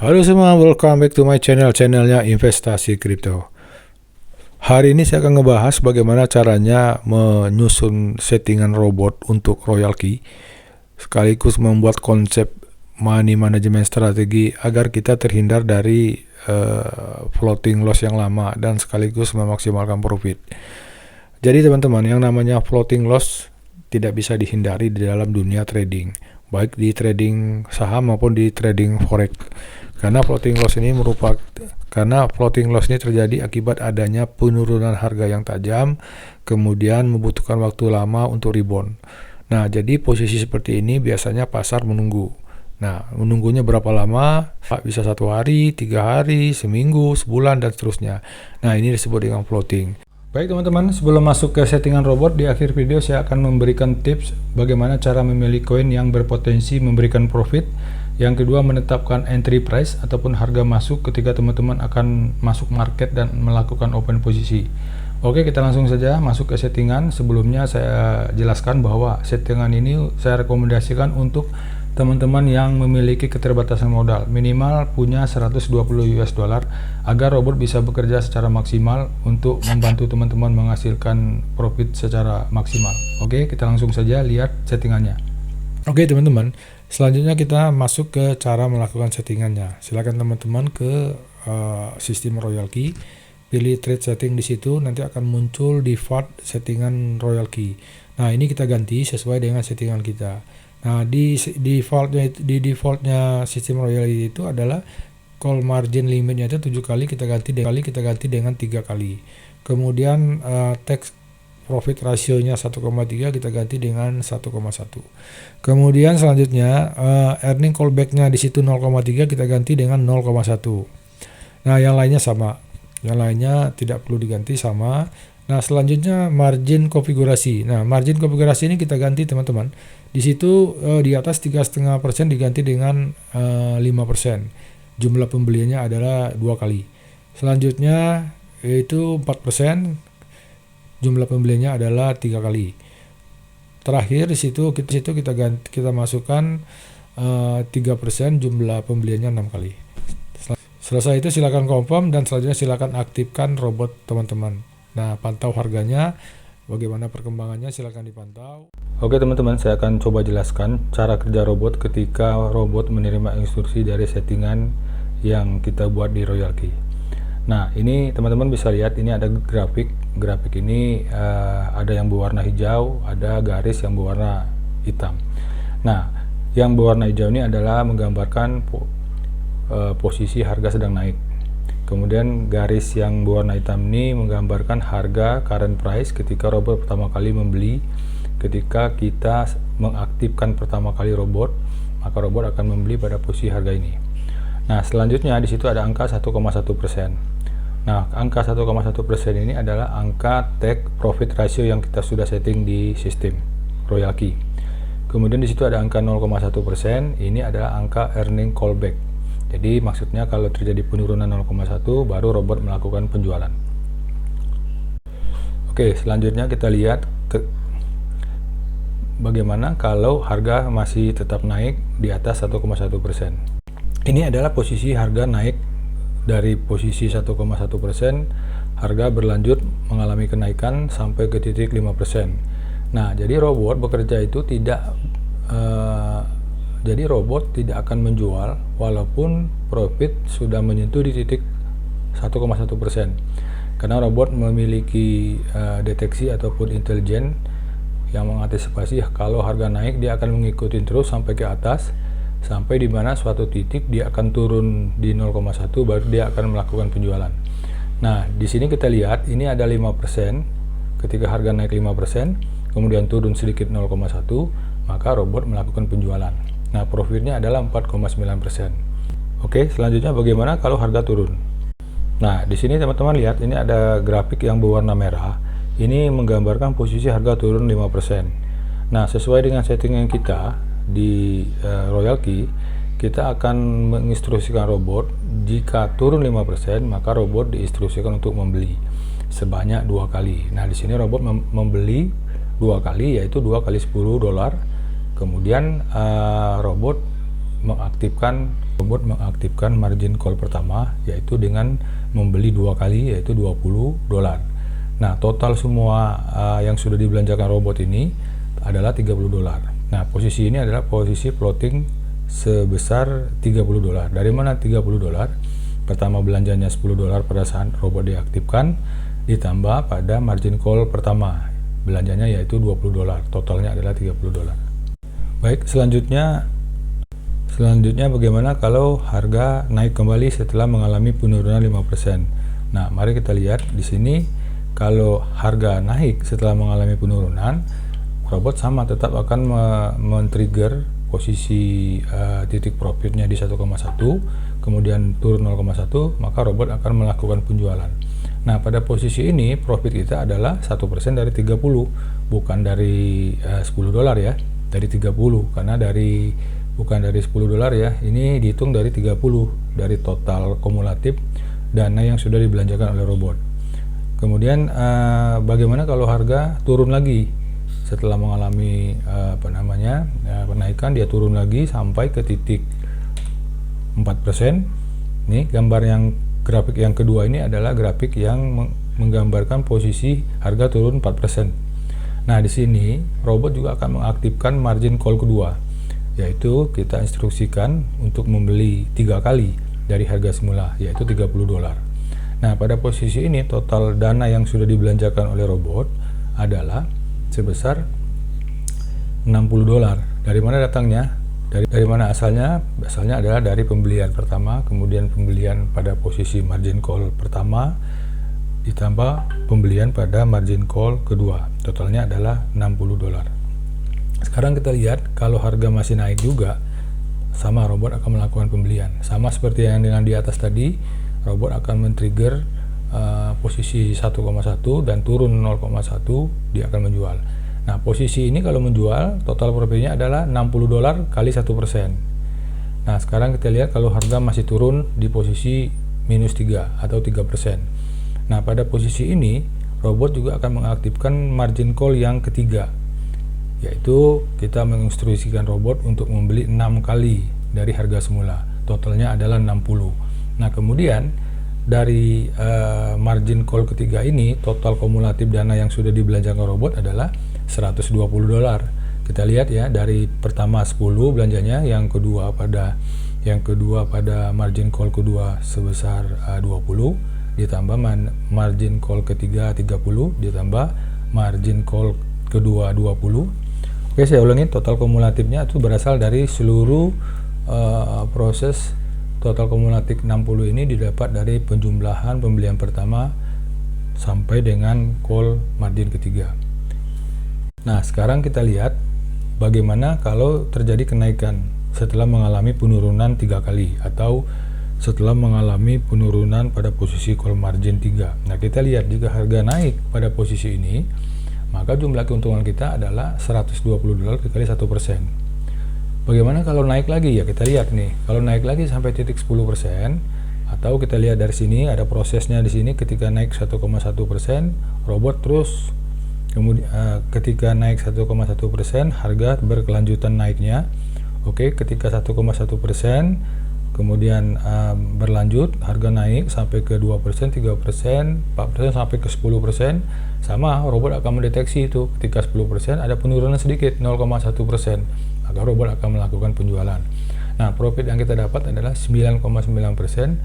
Halo semua, welcome back to my channelnya Investasi Kripto. Hari ini saya akan ngebahas bagaimana caranya menyusun settingan robot untuk Royal Key, sekaligus membuat konsep money management strategi agar kita terhindar dari floating loss yang lama dan sekaligus memaksimalkan profit. Jadi teman-teman, yang namanya floating loss tidak bisa dihindari di dalam dunia trading, baik di trading saham maupun di trading forex. Karena floating loss ini terjadi akibat adanya penurunan harga yang tajam, kemudian membutuhkan waktu lama untuk rebound. Nah, jadi posisi seperti ini biasanya pasar menunggu. Nah, menunggunya berapa lama? Bisa 1 hari, 3 hari, seminggu, sebulan, dan seterusnya. Nah, ini disebut dengan floating. Baik teman-teman, sebelum masuk ke settingan robot, di akhir video saya akan memberikan tips bagaimana cara memilih koin yang berpotensi memberikan profit. Yang kedua, menetapkan entry price ataupun harga masuk ketika teman-teman akan masuk market dan melakukan open posisi. Oke, kita langsung saja masuk ke settingan. Sebelumnya saya jelaskan bahwa settingan ini saya rekomendasikan untuk teman-teman yang memiliki keterbatasan modal, minimal punya 120 US dollar agar robot bisa bekerja secara maksimal untuk membantu teman-teman menghasilkan profit secara maksimal. Oke, kita langsung saja lihat settingannya. Oke teman-teman, selanjutnya kita masuk ke cara melakukan settingannya. Silakan teman-teman ke sistem Royal Key, pilih trade setting di situ, nanti akan muncul default settingan Royal Key. Nah, ini kita ganti sesuai dengan settingan kita. Nah, di defaultnya sistem Royal Key itu adalah call margin limitnya itu 7 kali, kita ganti dengan 3 kali. Kemudian tax profit rasionya 1,3 kita ganti dengan 1,1. Kemudian selanjutnya earning callback-nya di situ 0,3 kita ganti dengan 0,1. Nah, yang lainnya sama. Yang lainnya tidak perlu diganti, sama. Nah, selanjutnya margin konfigurasi. Nah, margin konfigurasi ini kita ganti teman-teman. Di situ di atas 3,5% diganti dengan 5%. Jumlah pembeliannya adalah 2 kali. Selanjutnya yaitu 4%. Jumlah pembeliannya adalah 3 kali. Terakhir di situ kita masukkan 3%, jumlah pembeliannya 6 kali. Selesai itu silakan confirm dan selanjutnya silakan aktifkan robot teman-teman. Nah, pantau harganya, bagaimana perkembangannya silakan dipantau. Oke teman-teman, saya akan coba jelaskan cara kerja robot ketika robot menerima instruksi dari settingan yang kita buat di Royal Key. Nah, ini teman-teman bisa lihat, ini ada grafik ini ada yang berwarna hijau, ada garis yang berwarna hitam. Nah, yang berwarna hijau ini adalah menggambarkan posisi harga sedang naik. Kemudian garis yang berwarna hitam ini menggambarkan harga current price ketika robot pertama kali membeli. Ketika kita mengaktifkan pertama kali robot, maka robot akan membeli pada posisi harga ini. Nah, selanjutnya di situ ada angka 1,1%. Nah, angka 1,1% ini adalah angka take profit ratio yang kita sudah setting di sistem Royal Key. Kemudian di situ ada angka 0,1%, ini adalah angka earning callback. Jadi maksudnya kalau terjadi penurunan 0,1 baru robot melakukan penjualan. Oke, selanjutnya kita lihat bagaimana kalau harga masih tetap naik di atas 1,1%. Ini adalah posisi harga naik dari posisi 1,1%, harga berlanjut mengalami kenaikan sampai ke titik 5%. Nah, jadi robot bekerja itu jadi robot tidak akan menjual walaupun profit sudah menyentuh di titik 1,1%. Karena robot memiliki deteksi ataupun intelijen yang mengantisipasi kalau harga naik dia akan mengikuti terus sampai ke atas, sampai di mana suatu titik dia akan turun di 0,1 baru dia akan melakukan penjualan. Nah, di sini kita lihat ini ada 5%. Ketika harga naik 5%, kemudian turun sedikit 0,1, maka robot melakukan penjualan. Nah, profitnya adalah 4,9%. Oke, selanjutnya bagaimana kalau harga turun? Nah, di sini teman-teman lihat ini ada grafik yang berwarna merah. Ini menggambarkan posisi harga turun 5%. Nah, sesuai dengan settingan kita di Royal Key, kita akan menginstruksikan robot jika turun 5%, maka robot diinstruksikan untuk membeli sebanyak 2 kali. Nah, di sini robot membeli 2 kali, yaitu 2 kali $10. Kemudian robot mengaktifkan robot mengaktifkan margin call pertama, yaitu dengan membeli 2 kali, yaitu $20. Nah, total semua yang sudah dibelanjakan robot ini adalah $30. Nah, posisi ini adalah posisi floating sebesar $30. Dari mana $30? Pertama belanjanya $10 pada saat robot diaktifkan, ditambah pada margin call pertama belanjanya yaitu $20. Totalnya adalah $30. Baik, selanjutnya bagaimana kalau harga naik kembali setelah mengalami penurunan 5%? Nah, mari kita lihat di sini. Kalau harga naik setelah mengalami penurunan, robot sama tetap akan men-trigger posisi titik profitnya di 1,1, kemudian turun 0,1, maka robot akan melakukan penjualan. Nah, pada posisi ini profit kita adalah 1% dari 30, bukan dari $10 ya, dari 30, karena bukan dari $10 ya, ini dihitung dari 30, dari total kumulatif dana yang sudah dibelanjakan oleh robot. Kemudian bagaimana kalau harga turun lagi setelah mengalami penaikan, dia turun lagi sampai ke titik 4%. Nih gambar yang grafik yang kedua ini adalah grafik yang menggambarkan posisi harga turun 4%. Nah, di sini robot juga akan mengaktifkan margin call kedua, yaitu kita instruksikan untuk membeli 3 kali dari harga semula, yaitu $30. Nah, pada posisi ini total dana yang sudah dibelanjakan oleh robot adalah sebesar $60. Dari mana datangnya? Dari mana asalnya? Asalnya adalah dari pembelian pertama, kemudian pembelian pada posisi margin call pertama, ditambah pembelian pada margin call kedua. Totalnya adalah $60. Sekarang kita lihat kalau harga masih naik juga, sama robot akan melakukan pembelian. Sama seperti yang dengan di atas tadi, robot akan men-trigger posisi 1,1 dan turun 0,1, dia akan menjual. Nah, posisi ini kalau menjual, total profitnya adalah $60 kali 1%. Nah, sekarang kita lihat kalau harga masih turun di posisi minus 3 atau 3%. Nah, pada posisi ini, robot juga akan mengaktifkan margin call yang ketiga, yaitu kita menginstruksikan robot untuk membeli 6 kali dari harga semula. Totalnya adalah 60. Nah, kemudian dari margin call ketiga ini, total kumulatif dana yang sudah dibelanjakan robot adalah $120. Kita lihat ya, dari pertama 10 belanjanya, yang kedua pada margin call kedua sebesar 20, ditambah margin call ketiga 30, ditambah margin call kedua 20. Oke, saya ulangi, total kumulatifnya itu berasal dari seluruh proses. Total kumulatif 60 ini didapat dari penjumlahan pembelian pertama sampai dengan call margin ketiga. Nah, sekarang kita lihat bagaimana kalau terjadi kenaikan setelah mengalami penurunan 3 kali atau setelah mengalami penurunan pada posisi call margin 3. Nah, kita lihat jika harga naik pada posisi ini, maka jumlah keuntungan kita adalah $120 dikali 1%. Bagaimana kalau naik lagi? Ya, kita lihat nih, kalau naik lagi sampai titik 10%, atau kita lihat dari sini ada prosesnya di sini. Ketika naik 1,1%, robot terus, kemudian ketika naik 1,1%, harga berkelanjutan naiknya. Oke, ketika 1,1%, kemudian berlanjut, harga naik sampai ke 2%, 3%, 4%, sampai ke 10%. Sama, robot akan mendeteksi itu ketika 10% ada penurunan sedikit 0,1%, maka robot akan melakukan penjualan. Nah, profit yang kita dapat adalah 9,9%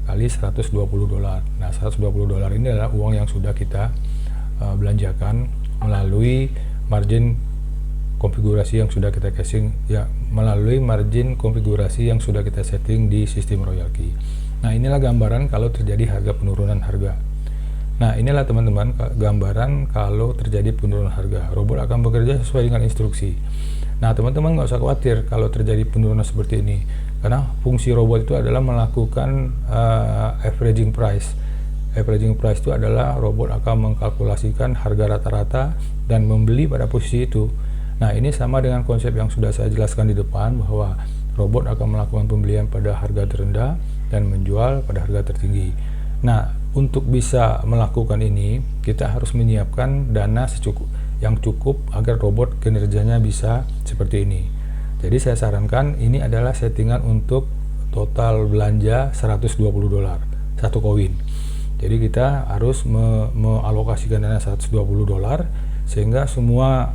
kali $120. Nah, $120 ini adalah uang yang sudah kita belanjakan melalui margin konfigurasi yang sudah kita casing, ya, melalui margin konfigurasi yang sudah kita setting di sistem Royal Key. Nah, inilah gambaran kalau terjadi harga penurunan harga. Nah, inilah teman-teman gambaran kalau terjadi penurunan harga. Robot akan bekerja sesuai dengan instruksi. Nah, teman-teman nggak usah khawatir kalau terjadi penurunan seperti ini, karena fungsi robot itu adalah melakukan averaging price. Averaging price itu adalah robot akan mengkalkulasikan harga rata-rata dan membeli pada posisi itu. Nah, ini sama dengan konsep yang sudah saya jelaskan di depan, bahwa robot akan melakukan pembelian pada harga terendah dan menjual pada harga tertinggi. Nah, untuk bisa melakukan ini, kita harus menyiapkan dana yang cukup agar robot kinerjanya bisa seperti ini. Jadi saya sarankan ini adalah settingan untuk total belanja 120 dolar satu koin. Jadi kita harus mengalokasikan dana 120 dolar sehingga semua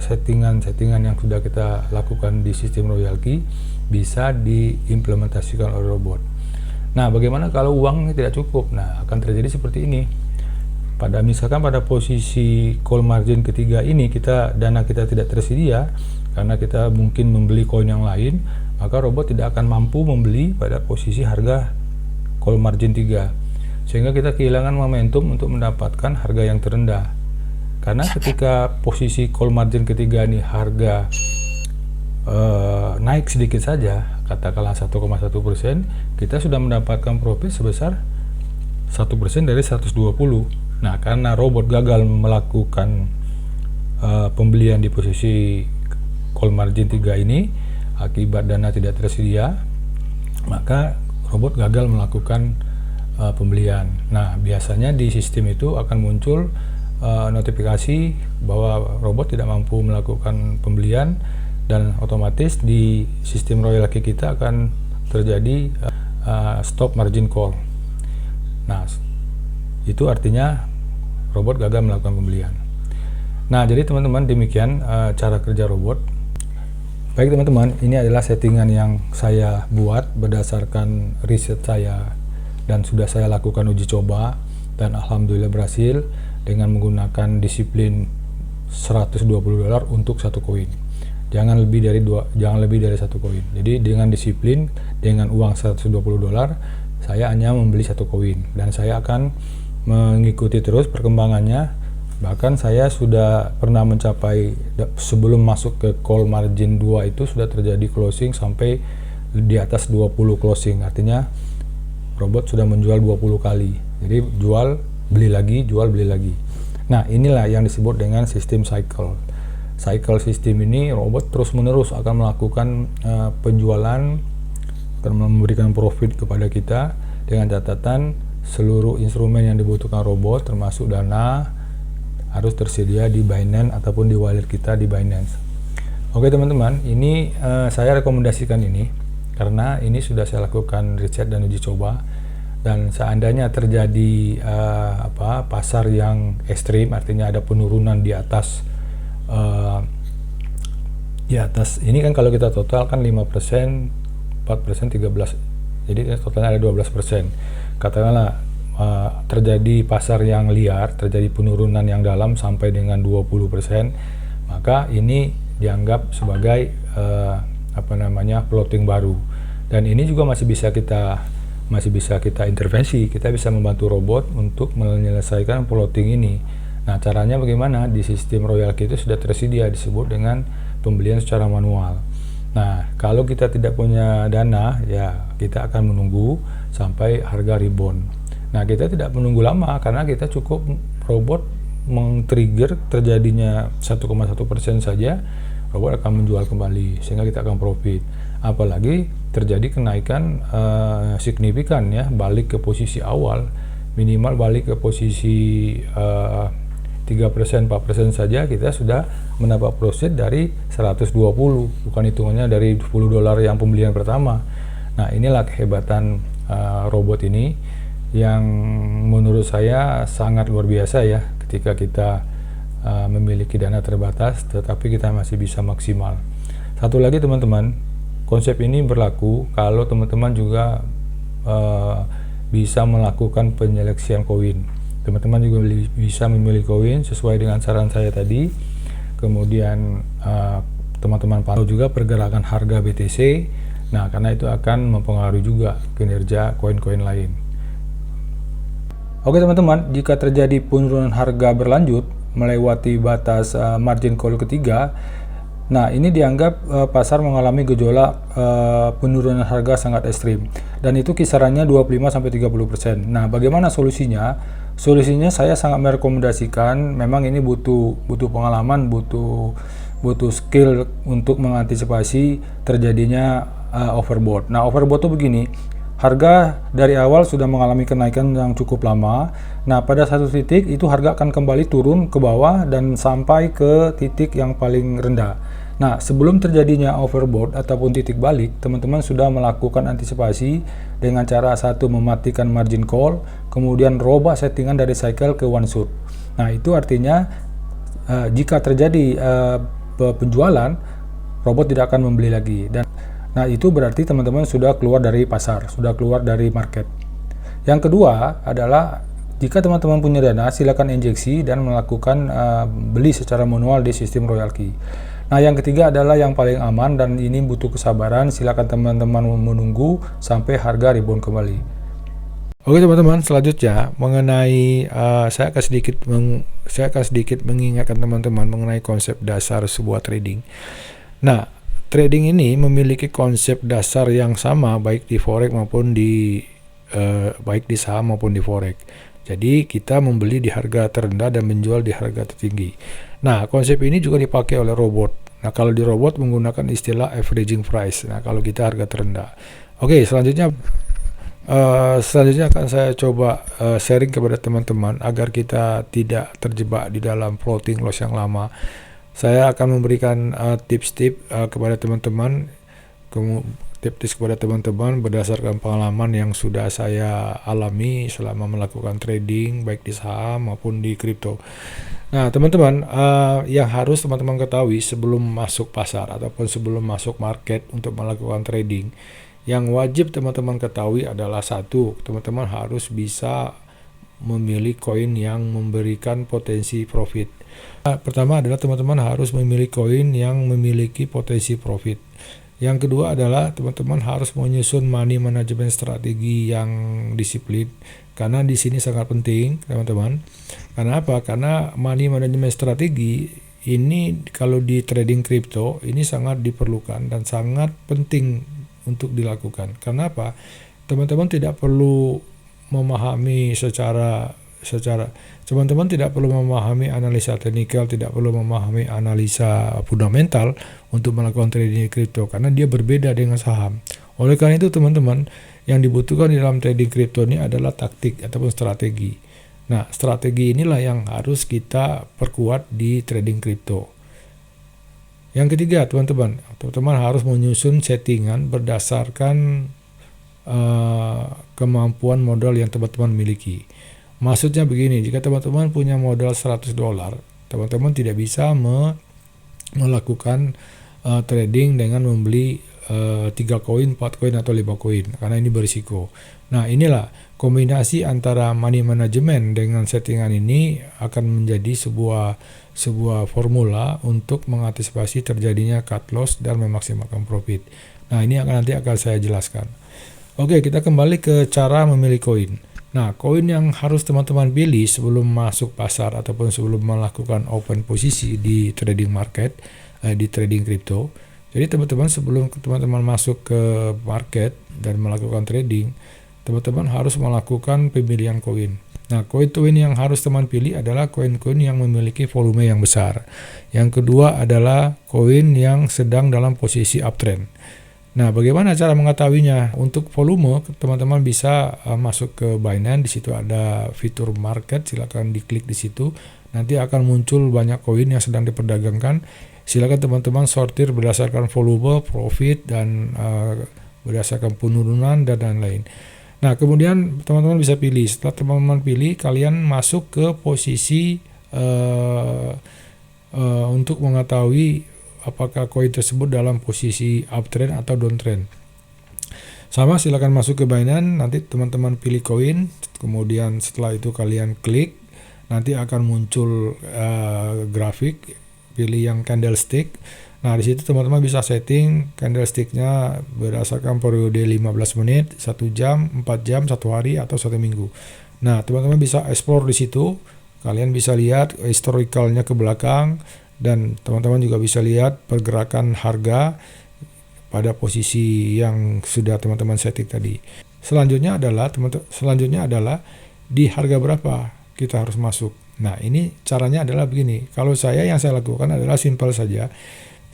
settingan-settingan yang sudah kita lakukan di sistem royalty bisa diimplementasikan oleh robot. Nah, bagaimana kalau uangnya tidak cukup? Nah, akan terjadi seperti ini. Misalkan pada posisi call margin ketiga ini dana kita tidak tersedia karena kita mungkin membeli koin yang lain, maka robot tidak akan mampu membeli pada posisi harga call margin 3. Sehingga kita kehilangan momentum untuk mendapatkan harga yang terendah. Karena ketika posisi call margin ketiga ini harga naik sedikit saja, katakanlah 1,1%, kita sudah mendapatkan profit sebesar 1% dari 120. Nah, karena robot gagal melakukan pembelian di posisi call margin 3 ini akibat dana tidak tersedia, maka robot gagal melakukan pembelian. Nah, biasanya di sistem itu akan muncul notifikasi bahwa robot tidak mampu melakukan pembelian, dan otomatis di sistem royalty kita akan terjadi stop margin call. Nah, itu artinya robot gagal melakukan pembelian. Nah, jadi teman-teman, demikian cara kerja robot. Baik teman-teman, ini adalah settingan yang saya buat berdasarkan riset saya dan sudah saya lakukan uji coba, dan alhamdulillah berhasil dengan menggunakan disiplin 120 dolar untuk satu koin. Jangan lebih dari satu koin. Jadi dengan disiplin, dengan uang 120 dolar, saya hanya membeli satu koin, dan saya akan mengikuti terus perkembangannya. Bahkan saya sudah pernah mencapai, sebelum masuk ke call margin 2 itu sudah terjadi closing sampai di atas 20 closing. Artinya robot sudah menjual 20 kali. Jadi jual, beli lagi, jual, beli lagi. Nah, inilah yang disebut dengan sistem cycle sistem ini. Robot terus-menerus akan melakukan penjualan, akan memberikan profit kepada kita, dengan catatan seluruh instrumen yang dibutuhkan robot termasuk dana harus tersedia di Binance ataupun di wallet kita di Binance. Oke teman-teman, ini saya rekomendasikan ini karena ini sudah saya lakukan riset dan uji coba, dan seandainya terjadi pasar yang ekstrim, artinya ada penurunan di atas ini kan kalau kita total kan 5%, 4%, 13%, jadi totalnya ada 12%. Katakanlah terjadi pasar yang liar, terjadi penurunan yang dalam sampai dengan 20%, maka ini dianggap sebagai floating baru, dan ini juga masih bisa kita intervensi. Kita bisa membantu robot untuk menyelesaikan floating ini. Nah, caranya bagaimana? Di sistem royalty itu sudah tersedia, disebut dengan pembelian secara manual. Nah, kalau kita tidak punya dana, ya kita akan menunggu sampai harga rebound. Nah, kita tidak menunggu lama karena kita cukup robot men-trigger terjadinya 1,1% saja, robot akan menjual kembali sehingga kita akan profit. Apalagi terjadi kenaikan signifikan ya, balik ke posisi awal, minimal balik ke posisi 3%, 4% saja kita sudah mendapat profit dari 120, bukan hitungannya dari 10 dolar yang pembelian pertama. Nah, inilah kehebatan robot ini yang menurut saya sangat luar biasa ya, ketika kita memiliki dana terbatas tetapi kita masih bisa maksimal. Satu lagi teman-teman, konsep ini berlaku kalau teman-teman juga bisa melakukan penyeleksian koin. Teman-teman juga bisa memilih koin sesuai dengan saran saya tadi. Kemudian teman-teman pantau juga pergerakan harga BTC. Nah, karena itu akan mempengaruhi juga kinerja koin-koin lain. Oke teman-teman, jika terjadi penurunan harga berlanjut melewati batas margin call ketiga, nah ini dianggap pasar mengalami gejolak penurunan harga sangat ekstrim, dan itu kisarannya 25-30%. Nah, bagaimana solusinya? Solusinya saya sangat merekomendasikan, memang ini butuh pengalaman, butuh skill untuk mengantisipasi terjadinya overbought. Nah, overbought itu begini, harga dari awal sudah mengalami kenaikan yang cukup lama. Nah, pada satu titik itu harga akan kembali turun ke bawah dan sampai ke titik yang paling rendah. Nah, sebelum terjadinya overbought ataupun titik balik, teman-teman sudah melakukan antisipasi dengan cara satu mematikan margin call, kemudian robah settingan dari cycle ke one shot. Nah, itu artinya jika terjadi penjualan, robot tidak akan membeli lagi. Dan nah, itu berarti teman-teman sudah keluar dari pasar, sudah keluar dari market. Yang kedua adalah jika teman-teman punya dana, silakan injeksi dan melakukan beli secara manual di sistem Royal Key. Nah, yang ketiga adalah yang paling aman dan ini butuh kesabaran. Silakan teman-teman menunggu sampai harga rebound kembali. Oke teman-teman, selanjutnya mengenai saya akan sedikit mengingatkan teman-teman mengenai konsep dasar sebuah trading. Nah, trading ini memiliki konsep dasar yang sama baik di forex maupun di saham maupun di forex. Jadi kita membeli di harga terendah dan menjual di harga tertinggi. Nah, konsep ini juga dipakai oleh robot. Nah, kalau di robot menggunakan istilah averaging price. Nah, kalau kita harga terendah. Oke, selanjutnya akan saya coba sharing kepada teman-teman agar kita tidak terjebak di dalam floating loss yang lama. Saya akan memberikan tips-tips kepada teman-teman, tips kepada teman-teman berdasarkan pengalaman yang sudah saya alami selama melakukan trading baik di saham maupun di kripto. Nah, teman-teman, yang harus teman-teman ketahui sebelum masuk pasar ataupun sebelum masuk market untuk melakukan trading, yang wajib teman-teman ketahui adalah satu, teman-teman harus bisa memilih koin yang memberikan potensi profit. Pertama adalah teman-teman harus memilih koin yang memiliki potensi profit. Yang kedua adalah teman-teman harus menyusun money management strategi yang disiplin, karena di sini sangat penting teman-teman. Karena apa? Karena money management strategi ini kalau di trading kripto ini sangat diperlukan dan sangat penting untuk dilakukan. Karena apa? Teman-teman tidak perlu memahami teman-teman tidak perlu memahami analisa teknikal, tidak perlu memahami analisa fundamental untuk melakukan trading kripto karena dia berbeda dengan saham. Oleh karena itu teman-teman, yang dibutuhkan di dalam trading kripto ini adalah taktik ataupun strategi. Nah, strategi inilah yang harus kita perkuat di trading kripto. Yang ketiga, teman-teman harus menyusun settingan berdasarkan kemampuan modal yang teman-teman miliki. Maksudnya begini, jika teman-teman punya modal $100, teman-teman tidak bisa melakukan trading dengan membeli 3 koin, 4 koin atau 5 koin karena ini berisiko. Nah, inilah kombinasi antara money management dengan settingan ini akan menjadi sebuah formula untuk mengantisipasi terjadinya cut loss dan memaksimalkan profit. Nah, ini nanti akan saya jelaskan. Oke, kita kembali ke cara memilih koin. Nah, koin yang harus teman-teman pilih sebelum masuk pasar ataupun sebelum melakukan open posisi di trading market, di trading kripto. Jadi teman-teman sebelum teman-teman masuk ke market dan melakukan trading, teman-teman harus melakukan pemilihan koin. Nah, koin-koin yang harus teman pilih adalah koin-koin yang memiliki volume yang besar. Yang kedua adalah koin yang sedang dalam posisi uptrend. Nah, bagaimana cara mengetahuinya? Untuk volume, teman-teman bisa masuk ke Binance. Di situ ada fitur market, silakan diklik di situ. Nanti akan muncul banyak koin yang sedang diperdagangkan. Silakan teman-teman sortir berdasarkan volume, profit, dan berdasarkan penurunan dan lain-lain. Nah, kemudian teman-teman bisa pilih. Setelah teman-teman pilih, kalian masuk ke posisi untuk mengetahui apakah koin tersebut dalam posisi uptrend atau downtrend. Sama, silakan masuk ke Binance, nanti teman-teman pilih koin, kemudian setelah itu kalian klik, nanti akan muncul grafik, pilih yang candlestick. Nah, di situ teman-teman bisa setting candlesticknya berdasarkan periode 15 menit, 1 jam, 4 jam, 1 hari, atau 1 minggu. Nah, teman-teman bisa explore di situ, kalian bisa lihat historicalnya ke belakang, dan teman-teman juga bisa lihat pergerakan harga pada posisi yang sudah teman-teman setting tadi. Selanjutnya adalah di harga berapa kita harus masuk. Nah, ini caranya adalah begini. Kalau yang saya lakukan adalah simpel saja.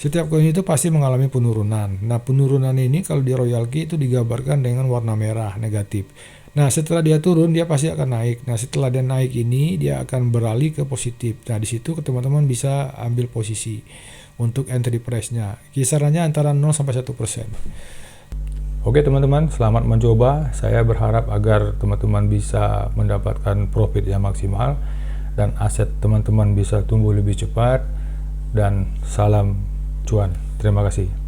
Setiap koin itu pasti mengalami penurunan. Nah, penurunan ini kalau di Royal Key itu digambarkan dengan warna merah negatif. Nah, setelah dia turun, dia pasti akan naik. Nah, setelah dia naik ini, dia akan beralih ke positif. Nah, di situ teman-teman bisa ambil posisi. untuk entry price-nya. Kisarannya antara 0 sampai 1%. Oke teman-teman, selamat mencoba. Saya berharap agar teman-teman bisa mendapatkan profit yang maksimal dan aset teman-teman bisa tumbuh lebih cepat, dan salam cuan. Terima kasih.